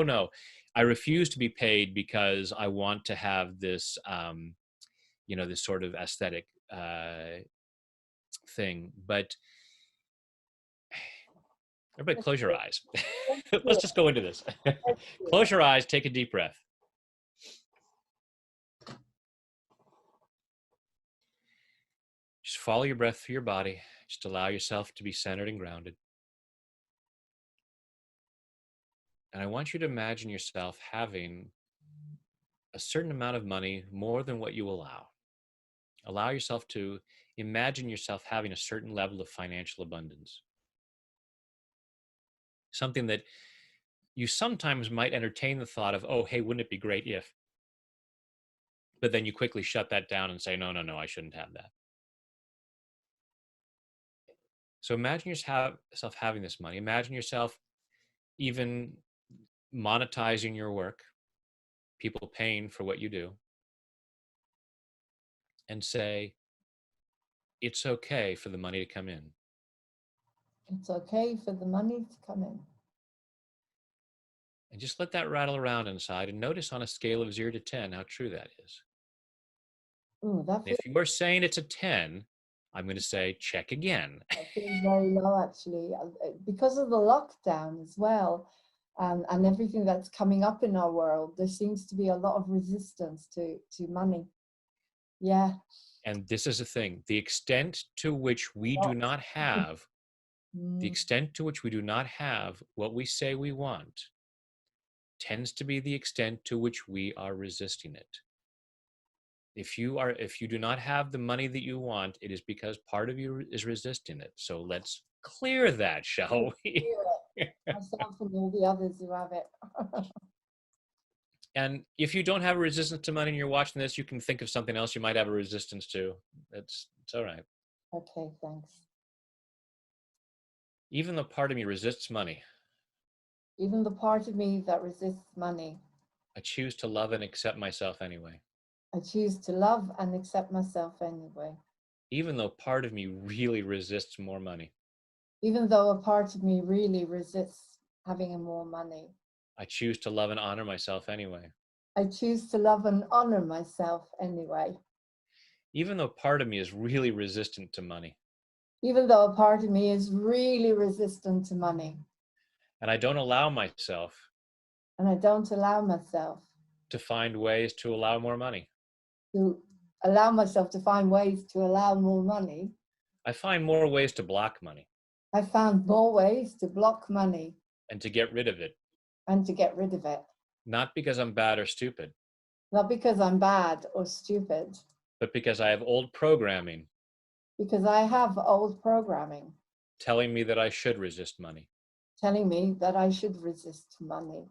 no, I refuse to be paid because I want to have this, this sort of aesthetic thing. But everybody close your eyes. Let's just go into this. Close your eyes, take a deep breath. Just follow your breath through your body. Just allow yourself to be centered and grounded. And I want you to imagine yourself having a certain amount of money, more than what you allow. Allow yourself to imagine yourself having a certain level of financial abundance. Something that you sometimes might entertain the thought of, oh, hey, wouldn't it be great if? But then you quickly shut that down and say, no, I shouldn't have that. So imagine yourself having this money. Imagine yourself even monetizing your work, people paying for what you do, and say, it's okay for the money to come in. It's okay for the money to come in. And just let that rattle around inside and notice on a scale of 0 to 10 how true that is. Ooh, that feels, if you're saying it's a 10, I'm going to say check again. that feels very low, actually, because of the lockdown as well, and everything that's coming up in our world. There seems to be a lot of resistance to money. Yeah. And this is the thing: the extent to which we do not have, the extent to which we do not have what we say we want, tends to be the extent to which we are resisting it. If you do not have the money that you want, it is because part of you is resisting it. So let's clear that, shall we? Myself and all the others who have it. And if you don't have a resistance to money and you're watching this, you can think of something else you might have a resistance to. It's all right. Okay, thanks. Even though part of me resists money, even the part of me that resists money, I choose to love and accept myself anyway. I choose to love and accept myself anyway. Even though part of me really resists more money, even though a part of me really resists having more money, I choose to love and honor myself anyway. I choose to love and honor myself anyway. Even though part of me is really resistant to money, even though a part of me is really resistant to money, and I don't allow myself to find ways to allow more money. To allow myself to find ways to allow more money. I find more ways to block money. I found more ways to block money. And to get rid of it. And to get rid of it. Not because I'm bad or stupid. Not because I'm bad or stupid. But because I have old programming. Because I have old programming. Telling me that I should resist money. Telling me that I should resist money.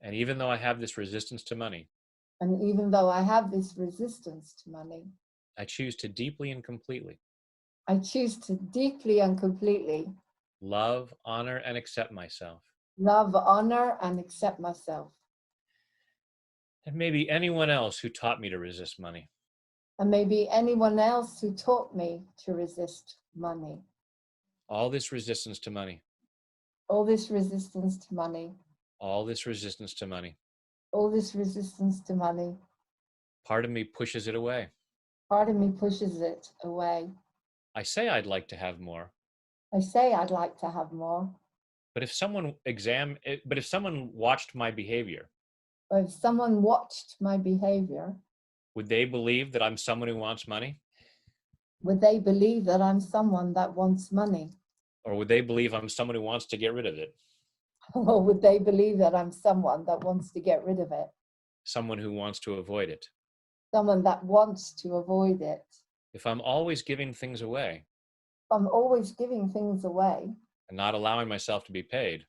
And even though I have this resistance to money, and even though I have this resistance to money, I choose to deeply and completely. I choose to deeply and completely love, honor, and accept myself. Love, honor, and accept myself. And maybe anyone else who taught me to resist money. And maybe anyone else who taught me to resist money. All this resistance to money. All this resistance to money. All this resistance to money. All this resistance to money. Part of me pushes it away. Part of me pushes it away. I say I'd like to have more. I say I'd like to have more. But if someone watched my behavior. Or if someone watched my behavior. Would they believe that I'm someone who wants money? Would they believe that I'm someone that wants money? Or would they believe I'm someone who wants to get rid of it? Or would they believe that I'm someone that wants to get rid of it? Someone who wants to avoid it. Someone that wants to avoid it. If I'm always giving things away. I'm always giving things away. And not allowing myself to be paid.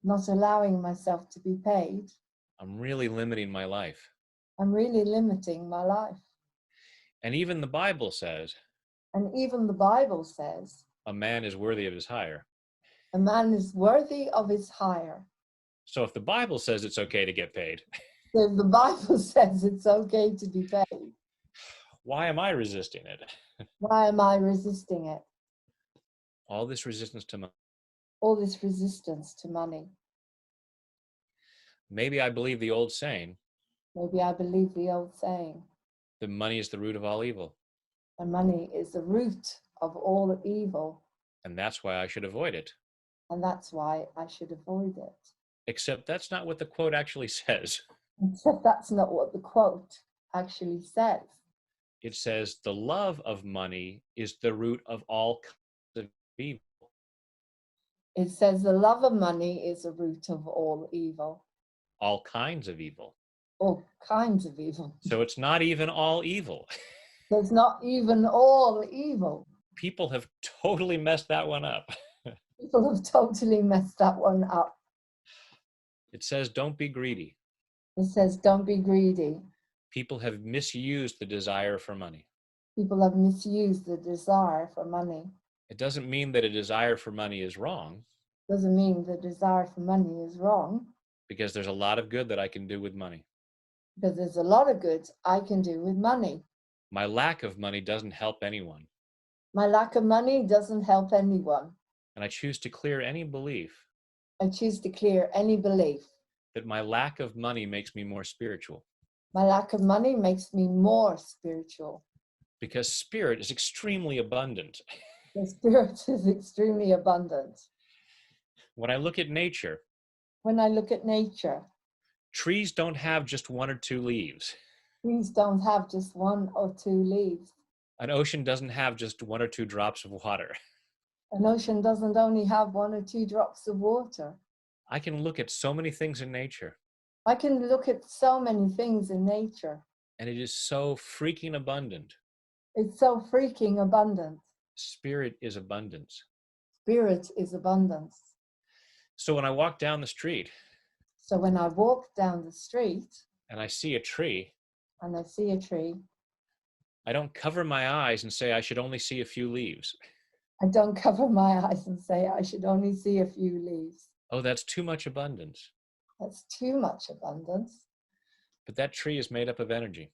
Not allowing myself to be paid. I'm really limiting my life. I'm really limiting my life. And even the Bible says. And even the Bible says. A man is worthy of his hire. A man is worthy of his hire. So if the Bible says it's okay to get paid. So if the Bible says it's okay to be paid. Why am I resisting it? Why am I resisting it? All this resistance to money. All this resistance to money. Maybe I believe the old saying Maybe I believe the old saying, that money is the root of all evil. and money is the root of all evil, And that's why I should avoid it. and that's why I should avoid it. Except that's not what the quote actually says. Except that's not what the quote actually says. It says the love of money is the root of all kinds of evil. It says the love of money is the root of all evil. All kinds of evil. All kinds of evil. So it's not even all evil. There's not even all evil. People have totally messed that one up. People have totally messed that one up. It says don't be greedy. It says don't be greedy. People have misused the desire for money. People have misused the desire for money. It doesn't mean that a desire for money is wrong, Doesn't mean the desire for money is wrong, because there's a lot of good that I can do with money. because there's a lot of good I can do with money. My lack of money doesn't help anyone. My lack of money doesn't help anyone. And I choose to clear any belief I choose to clear any belief. that my lack of money makes me more spiritual. My lack of money makes me more spiritual. Because spirit is extremely abundant. The spirit is extremely abundant. When I look at nature, When I look at nature, trees don't have just one or two leaves. trees don't have just one or two leaves. An ocean doesn't have just one or two drops of water. An ocean doesn't only have one or two drops of water. I can look at so many things in nature, I can look at so many things in nature. and it is so freaking abundant. It's so freaking abundant. Spirit is abundance. Spirit is abundance. So when I walk down the street So when I walk down the street and I see a tree, and I see a tree, I don't cover my eyes and say I should only see a few leaves. I don't cover my eyes and say I should only see a few leaves. Oh, that's too much abundance. That's too much abundance. But that tree is made up of energy,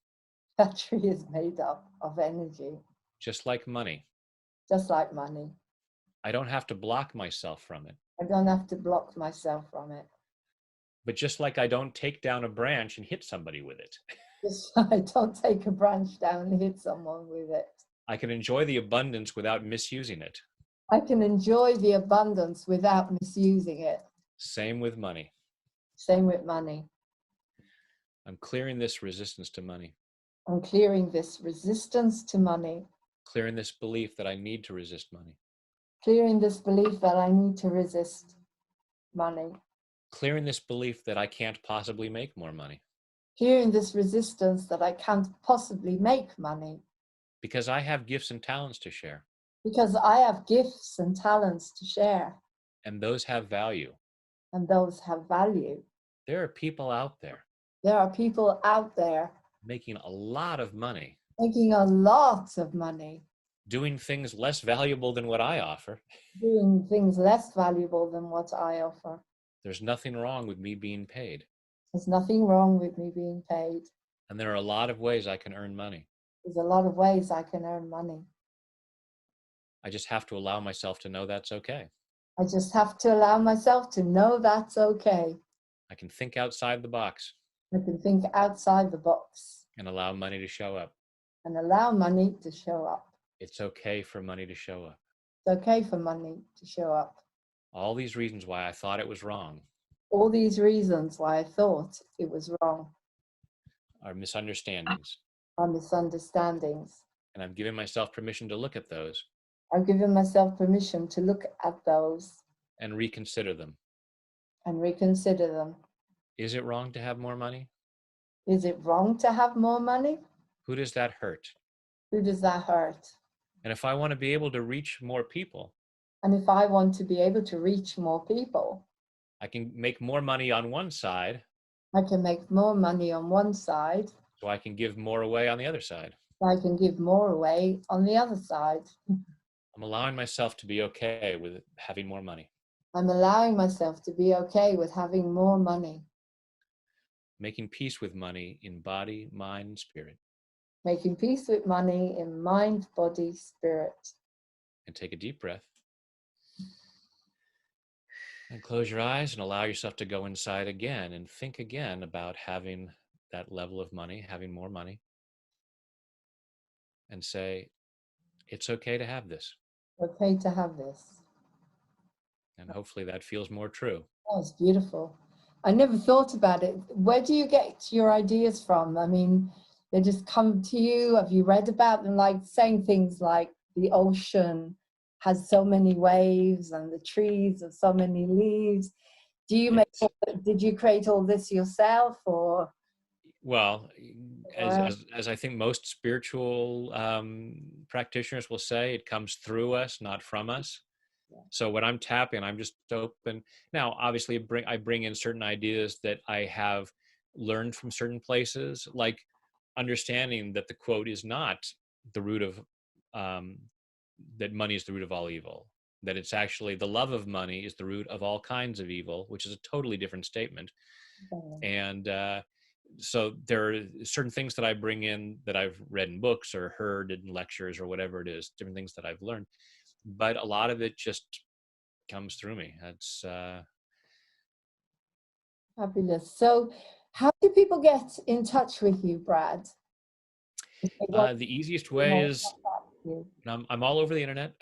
That tree is made up of energy, just like money. just like money. I don't have to block myself from it. I don't have to block myself from it. But just like I don't take down a branch and hit somebody with it, Just I don't take a branch down and hit someone with it. I can enjoy the abundance without misusing it. I can enjoy the abundance without misusing it. Same with money. Same with money. I'm clearing this resistance to money, I'm clearing this resistance to money, clearing this belief that I need to resist money, clearing this belief that I need to resist money, clearing this belief that I can't possibly make more money clearing this resistance that I can't possibly make money, because I have gifts and talents to share, because I have gifts and talents to share, and those have value. and those have value. There are people out there There are people out there making a lot of money, making a lot of money, doing things less valuable than what I offer. doing things less valuable than what I offer. There's nothing wrong with me being paid. There's nothing wrong with me being paid. And there are a lot of ways I can earn money. There's a lot of ways I can earn money. I just have to allow myself to know that's okay. I just have to allow myself to know that's okay. I can think outside the box I can think outside the box and allow money to show up. and allow money to show up. It's okay for money to show up. It's okay for money to show up. All these reasons why I thought it was wrong All these reasons why I thought it was wrong are misunderstandings. are misunderstandings. And I'm giving myself permission to look at those I've given myself permission to look at those and reconsider them. and reconsider them. Is it wrong to have more money? Is it wrong to have more money? Who does that hurt? Who does that hurt? And if I want to be able to reach more people, And if I want to be able to reach more people, I can make more money on one side I can make more money on one side, so I can give more away on the other side. I can give more away on the other side. I'm allowing myself to be okay with having more money, I'm allowing myself to be okay with having more money, making peace with money in body, mind, and spirit. making peace with money in mind, body, spirit. And take a deep breath. And close your eyes and allow yourself to go inside again and think again about having that level of money, having more money, and say, it's okay to have this. Okay to have this. And hopefully that feels more true. That was beautiful. I never thought about it. Where do you get your ideas from? I mean, they just come to you. Have you read about them? Like saying things like the ocean has so many waves and the trees have so many leaves. Do you make, It's, did you create all this yourself or? well, as I think most spiritual practitioners will say, it comes through us, not from us. So when I'm tapping, I'm just open. Now, obviously, I bring in certain ideas that I have learned from certain places, like understanding that the quote is not the root of, that money is the root of all evil, that it's actually the love of money is the root of all kinds of evil, which is a totally different statement. And so there are certain things that I bring in that I've read in books or heard in lectures or whatever it is, different things that I've learned. But a lot of it just comes through me. That's Fabulous. So how do people get in touch with you, Brad? If they want the easiest to way know is about you. I'm all over the internet.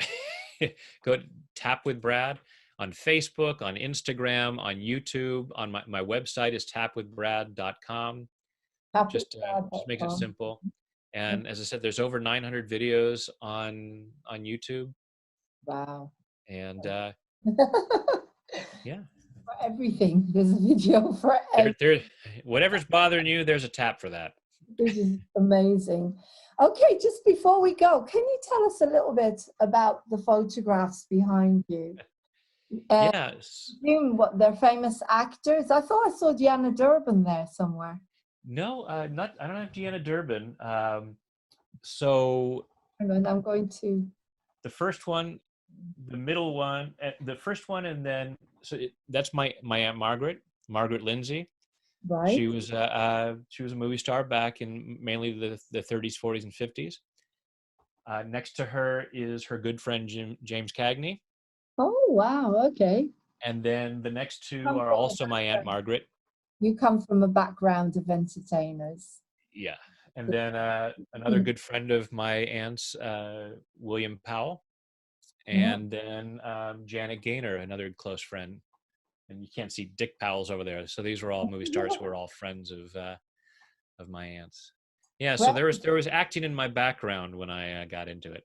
Go to Tap with Brad on Facebook, on Instagram, on YouTube. On my website is tapwithbrad.com. Just make it Happybrad.com. simple. And as I said, there's over 900 videos on YouTube. Wow. And yeah, For everything. There's a video for everything. there, whatever's bothering you, there's a tap for that. This is amazing. Okay, just before we go, can you tell us a little bit about the photographs behind you? Yes. What they're famous actors? I thought I saw Deanna Durbin there somewhere. No, not. I don't have Deanna Durbin. So And I'm going to. the first one, the middle one, the first one, and then that's my Aunt Margaret Lindsay. Right. She was a movie star back in mainly the 30s, 40s, and 50s. Next to her is her good friend James Cagney. Oh, wow. Okay. And then the next two are also my Aunt Margaret. You come from a background of entertainers. Yeah. And then another good friend of my aunt's, William Powell. And then Janet Gaynor, another close friend. And you can't see Dick Powell's over there. So these were all movie stars who were all friends of my aunt's. Yeah, so there was acting in my background when I got into it.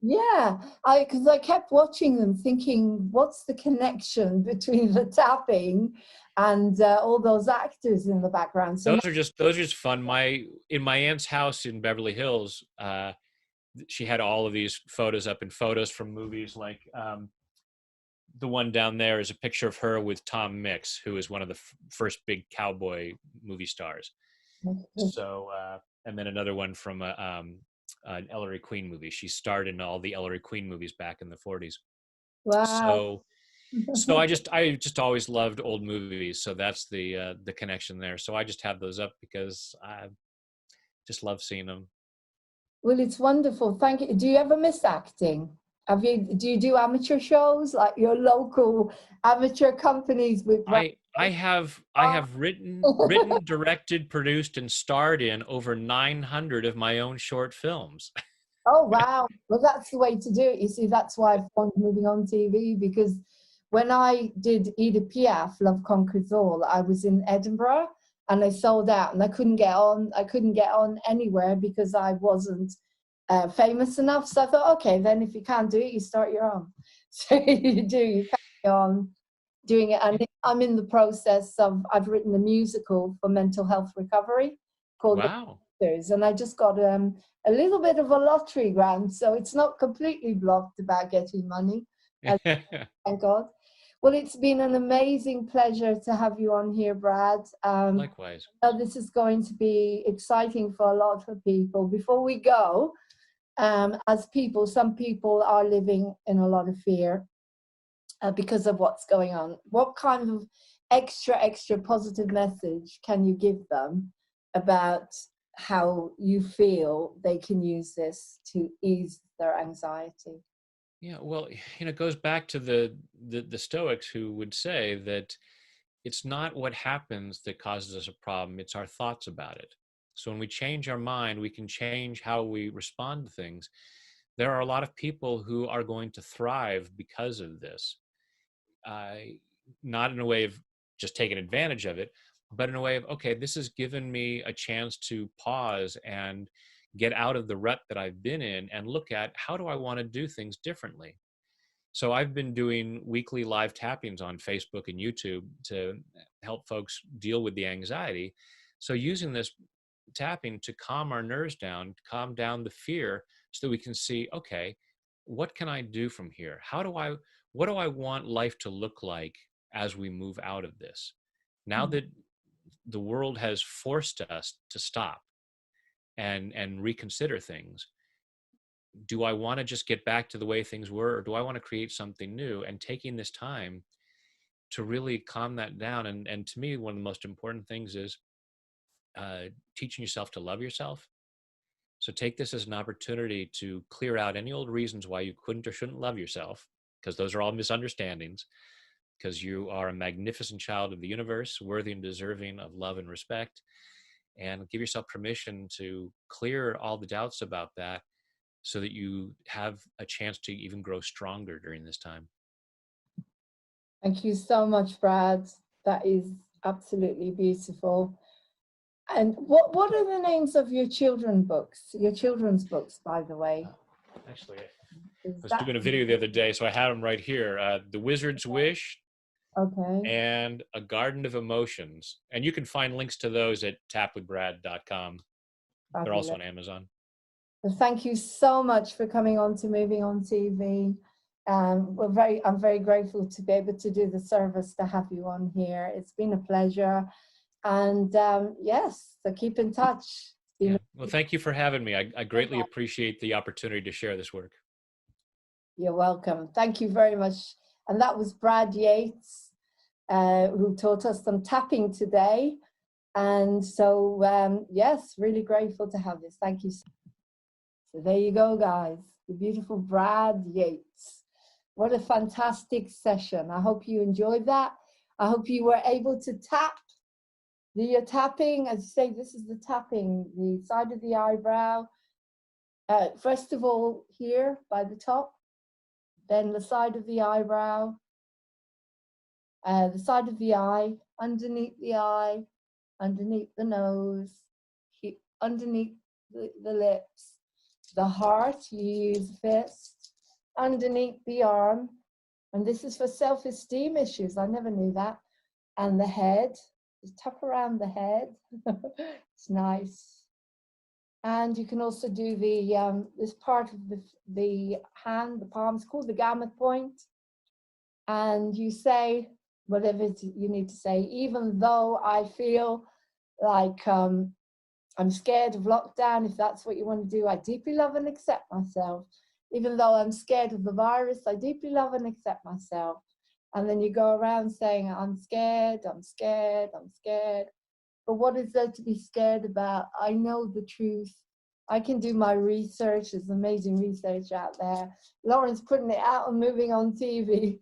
Yeah, because I kept watching them thinking, what's the connection between the tapping and all those actors in the background? So those are just fun. In my aunt's house in Beverly Hills, she had all of these photos up, and photos from movies like the one down there is a picture of her with Tom Mix, who is one of the first big cowboy movie stars. So, and then another one from an Ellery Queen movie. She starred in all the Ellery Queen movies back in the 40s. wow. So I just always loved old movies. So that's the connection there. So I just have those up because I just love seeing them. Well, it's wonderful. Thank you. Do you ever miss acting? Do you do amateur shows like your local amateur companies with? I have written, directed, produced, and starred in over 900 of my own short films. Oh, wow. Well, that's the way to do it. You see, that's why I've gone moving on TV, because when I did Edith Piaf, Love Conquers All, I was in Edinburgh and I sold out and I couldn't get on anywhere because I wasn't famous enough. So I thought, okay, then if you can't do it, you start your own. So you carry on doing it. And I'm in the process of, I've written a musical for mental health recovery called Wow. And I just got a little bit of a lottery grant, so it's not completely blocked about getting money. Thank God. Well, it's been an amazing pleasure to have you on here, Brad. Likewise. This is going to be exciting for a lot of people. Before we go, some people are living in a lot of fear because of what's going on. What kind of extra positive message can you give them about how you feel they can use this to ease their anxiety? Yeah, well, it goes back to the Stoics, who would say that it's not what happens that causes us a problem, it's our thoughts about it. So when we change our mind, we can change how we respond to things. There are a lot of people who are going to thrive because of this. uh, Not in a way of just taking advantage of it, but in a way of, okay, this has given me a chance to pause and get out of the rut that I've been in and look at, how do I want to do things differently? So I've been doing weekly live tappings on Facebook and YouTube to help folks deal with the anxiety. So using this tapping to calm our nerves down, calm down the fear, so that we can see, okay, what can I do from here? What do I want life to look like as we move out of this? Now Mm. that the world has forced us to stop and reconsider things, do I want to just get back to the way things were, or do I want to create something new? And taking this time to really calm that down. And to me, one of the most important things is teaching yourself to love yourself. So take this as an opportunity to clear out any old reasons why you couldn't or shouldn't love yourself, because those are all misunderstandings, because you are a magnificent child of the universe, worthy and deserving of love and respect. And give yourself permission to clear all the doubts about that, so that you have a chance to even grow stronger during this time. Thank you so much, Brad. That is absolutely beautiful. And what are the names of your children's books, by the way? Actually, I Is was that doing a video the other day, so I had them right here. The Wizard's Wish okay? and A Garden of Emotions. And you can find links to those at tapwithbrad.com. They're also Fabulous. on Amazon. Well, thank you so much for coming on to Moving On TV. I'm very grateful to be able to do the service to have you on here. It's been a pleasure. And yes, so keep in touch. Yeah. Well, thank you for having me. I greatly appreciate the opportunity to share this work. You're welcome. Thank you very much. And that was Brad Yates, who taught us some tapping today. And so, yes, really grateful to have this. Thank you. So there you go, guys. The beautiful Brad Yates. What a fantastic session. I hope you enjoyed that. I hope you were able to tap. The tapping, as you say, this is the tapping, the side of the eyebrow. First of all, here by the top, then the side of the eyebrow, the side of the eye, underneath the nose, underneath the lips, the heart, you use a fist, underneath the arm, and this is for self-esteem issues, I never knew that, and the head, just tap around the head, it's nice. And you can also do the this part of the hand, the palm, it's called the gamut point, and you say whatever you need to say, even though I feel like I'm scared of lockdown, if that's what you want to do. I deeply love and accept myself. Even though I'm scared of the virus, I deeply love and accept myself. And then you go around saying, I'm scared, I'm scared, I'm scared. But what is there to be scared about? I know the truth. I can do my research. There's amazing research out there. Lauren's putting it out and Moving On TV.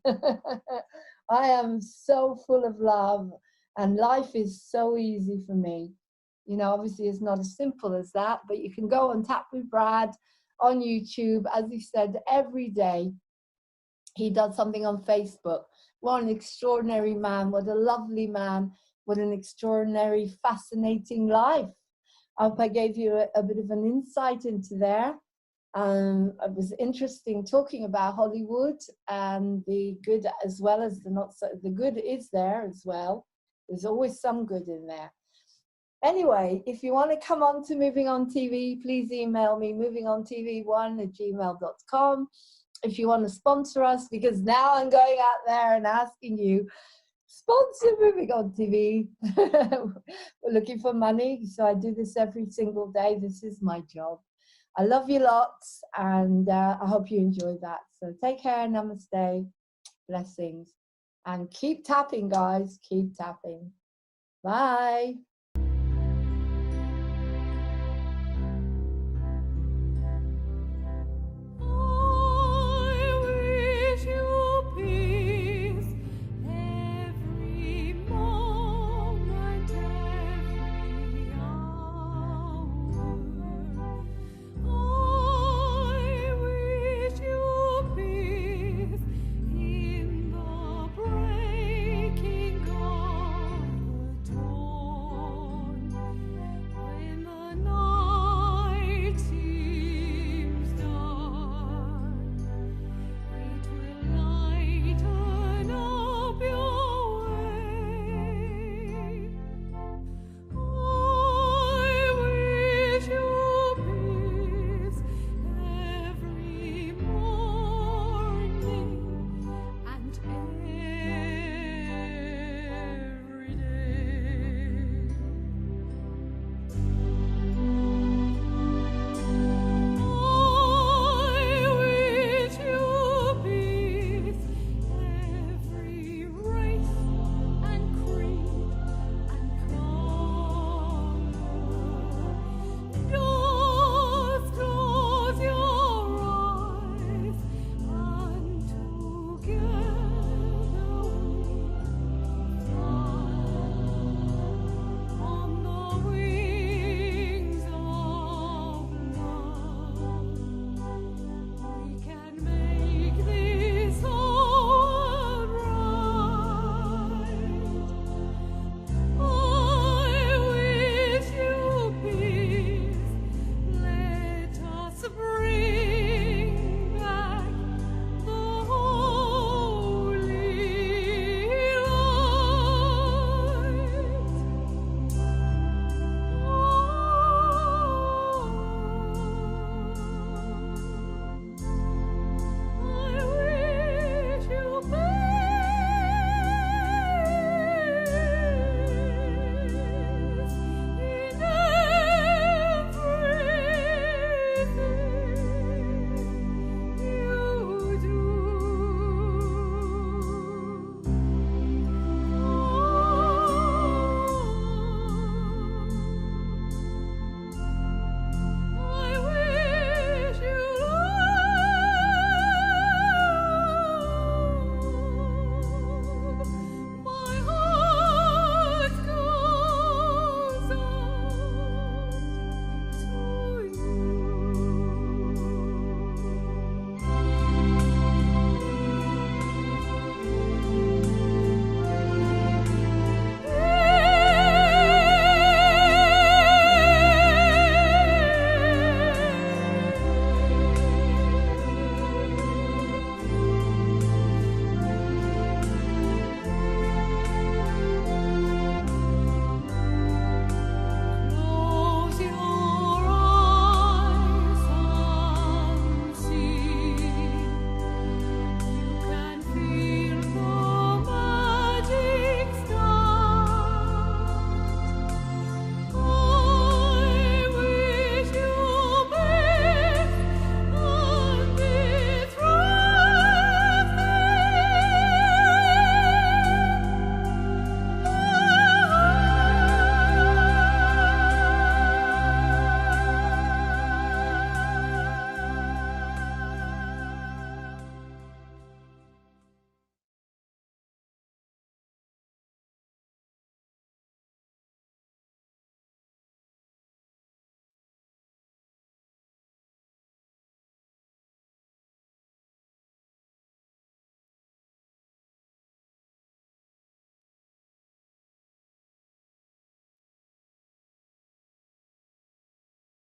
I am so full of love, and life is so easy for me. You know, obviously it's not as simple as that, but you can go and Tap with Brad on YouTube. As he said, every day he does something on Facebook. What an extraordinary man. What a lovely man. What an extraordinary, fascinating life. I hope I gave you a bit of an insight into there. It was interesting talking about Hollywood and the good as well as the not so. The good is there as well. There's always some good in there. Anyway, if you want to come on to Moving On TV, please email me movingontv1@gmail.com. If you want to sponsor us, because now I'm going out there and asking you, sponsor Moving On TV. We're looking for money, so I do this every single day. This is my job. I love you lots, and I hope you enjoy that. So take care, namaste, blessings, and keep tapping, guys. Keep tapping. Bye.